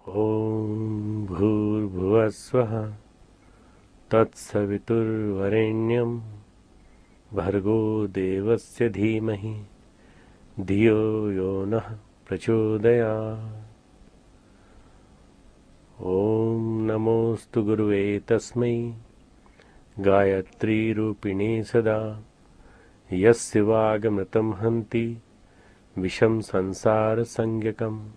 Om Bhurbhuvasvaha Tatsaviturvarenyam Bhargo Devasya Dhimahi Dhiyo Yonah Prachodayat. Om Namostu Guruve Tasmai Gayatri Rupine Sada Yasya Vagamritam Hanti Visham Sansara Sangyakam.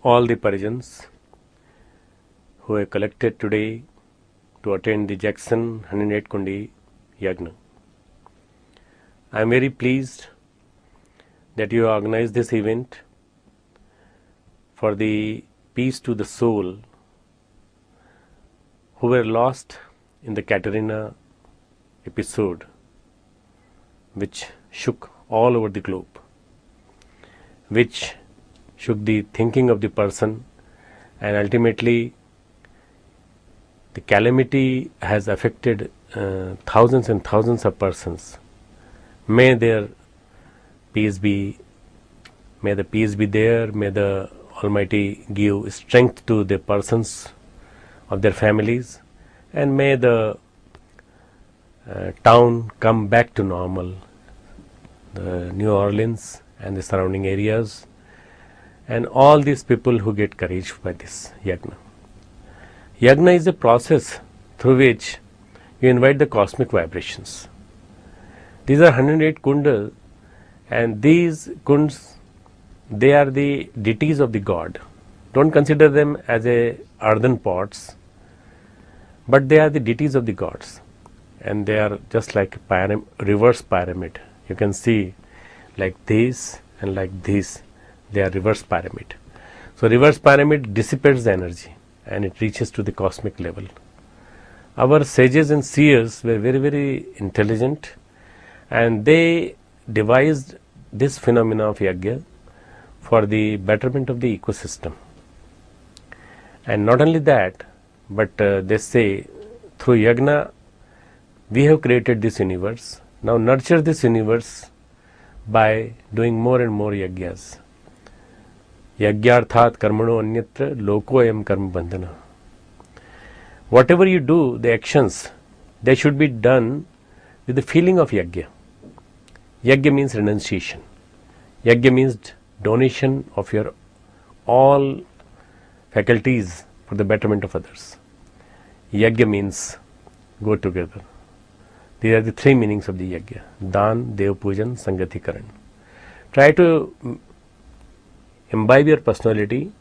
All the Parijans who are collected today to attend the Jackson 108 Kundi Yagna. I am very pleased that you organized this event for the peace to the soul who were lost in the Katrina episode which shook all over the globe, which shook the thinking of the person, and ultimately the calamity has affected thousands and thousands of persons. May their peace be, may the peace be there, may the Almighty give strength to the persons of their families, and may the town come back to normal, the New Orleans and the surrounding areas, and all these people who get courage by this yagna. Yagna is a process through which you invite the cosmic vibrations. These are 108 kundas, and these kunds, they are the deities of the god. Don't consider them as a earthen pots, but they are the deities of the gods, and they are just like a reverse pyramid. You can see like this and like this. They are reverse pyramid. So reverse pyramid dissipates the energy and it reaches to the cosmic level. Our sages and seers were very, very intelligent, and they devised this phenomena of yagya for the betterment of the ecosystem. And not only that, but they say through yagna we have created this universe. Now nurture this universe by doing more and more yagyas. Yagyarthat karmano anyatra lokoyam karma bandhana. Whatever you do, the actions, they should be done with the feeling of yagya. Yagya means renunciation. Yagya means donation of your all faculties for the betterment of others. Yagya means go together. These are the three meanings of the yagya: Dan, Dev Pujan, Sangati Karan. Try to imbibe your personality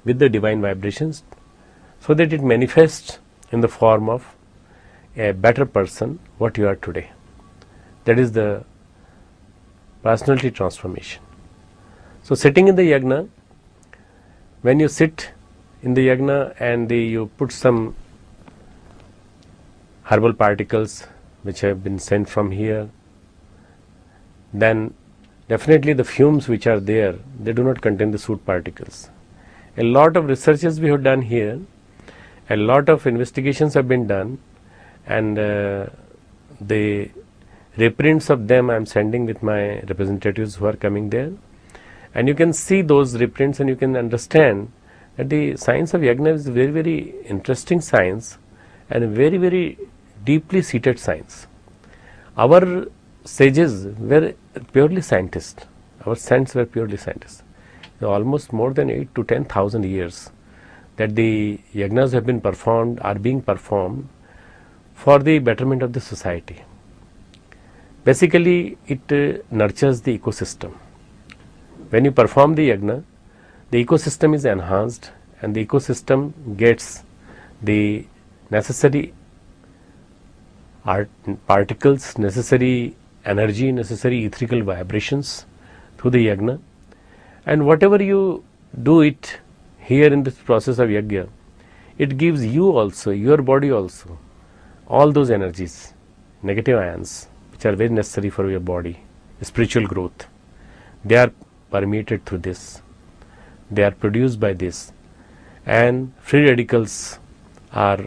with the divine vibrations so that it manifests in the form of a better person what you are today. That is the personality transformation. So sitting in the yagna, when you sit in the yagna and you put some herbal particles which have been sent from here, then definitely the fumes which are there, they do not contain the soot particles. A lot of researches we have done here, a lot of investigations have been done, and the reprints of them I am sending with my representatives who are coming there, and you can see those reprints and you can understand that the science of yagna is very, very interesting science and very, very deeply seated science. Our sages were purely scientists. Our saints were purely scientists. Almost more than 8 to 10,000 years that the yagnas have been performed, are being performed for the betterment of the society. Basically, it nurtures the ecosystem. When you perform the yagna, the ecosystem is enhanced and the ecosystem gets the necessary particles, necessary energy, necessary etherical vibrations through the yagna, and whatever you do it here in this process of yagya, it gives you also, your body also, all those energies, negative ions which are very necessary for your body, spiritual growth. They are permeated through this, they are produced by this, and free radicals are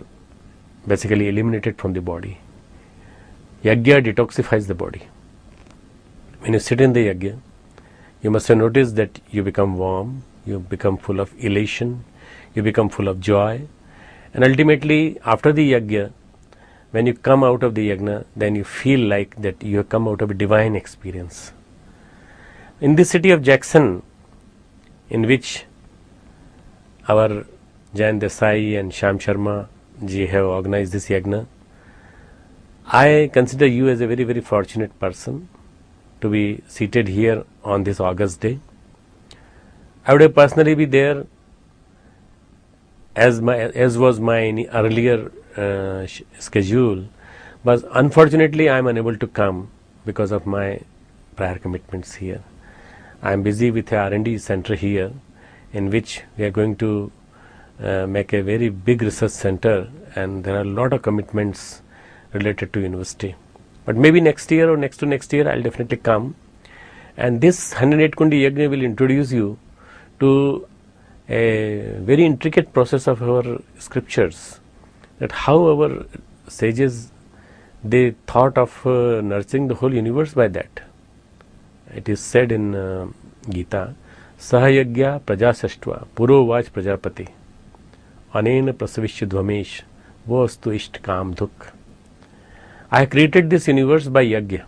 basically eliminated from the body. Yagya detoxifies the body. When you sit in the yagya, you must have noticed that you become warm, you become full of elation, you become full of joy, and ultimately after the yajna, when you come out of the yajna, then you feel like that you have come out of a divine experience. In this city of Jackson, in which our Jain Desai and Sham Sharma ji have organized this yajna, I consider you as a very, very fortunate person to be seated here on this August day. I would have personally be there as was my earlier schedule, but unfortunately I am unable to come because of my prior commitments here. I am busy with a R&D center here, in which we are going to make a very big research center, and there are a lot of commitments related to university. But maybe next year or next to next year I'll definitely come, and this 108 Kundi Yajna will introduce you to a very intricate process of our scriptures, that how our sages, they thought of nurturing the whole universe by that. It is said in Gita, Sahayagya Prajasaštva Purovach Prajapati Anena Prasavishya Dvamesh Vostu Isht Kam Dhuk. I have created this universe by yajna.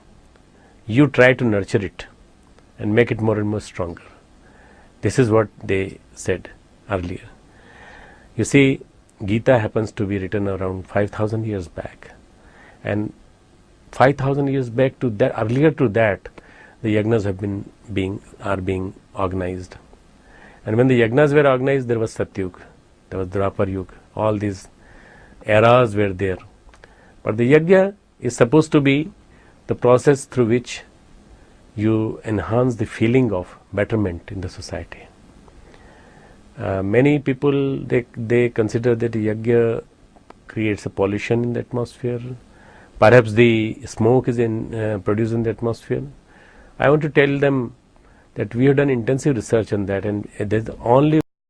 You try to nurture it and make it more and more stronger. This is what they said earlier. You see, Gita happens to be written around 5,000 years back, and 5,000 years back to that, earlier to that, the yajnas are being organized. And when the yajnas were organized, there was Satyug, there was Dwapar Yuga, all these eras were there. But the yajna is supposed to be the process through which you enhance the feeling of betterment in the society. Many people, they consider that yajna creates a pollution in the atmosphere. Perhaps the smoke is produced in the atmosphere. I want to tell them that we have done intensive research on that, and there is only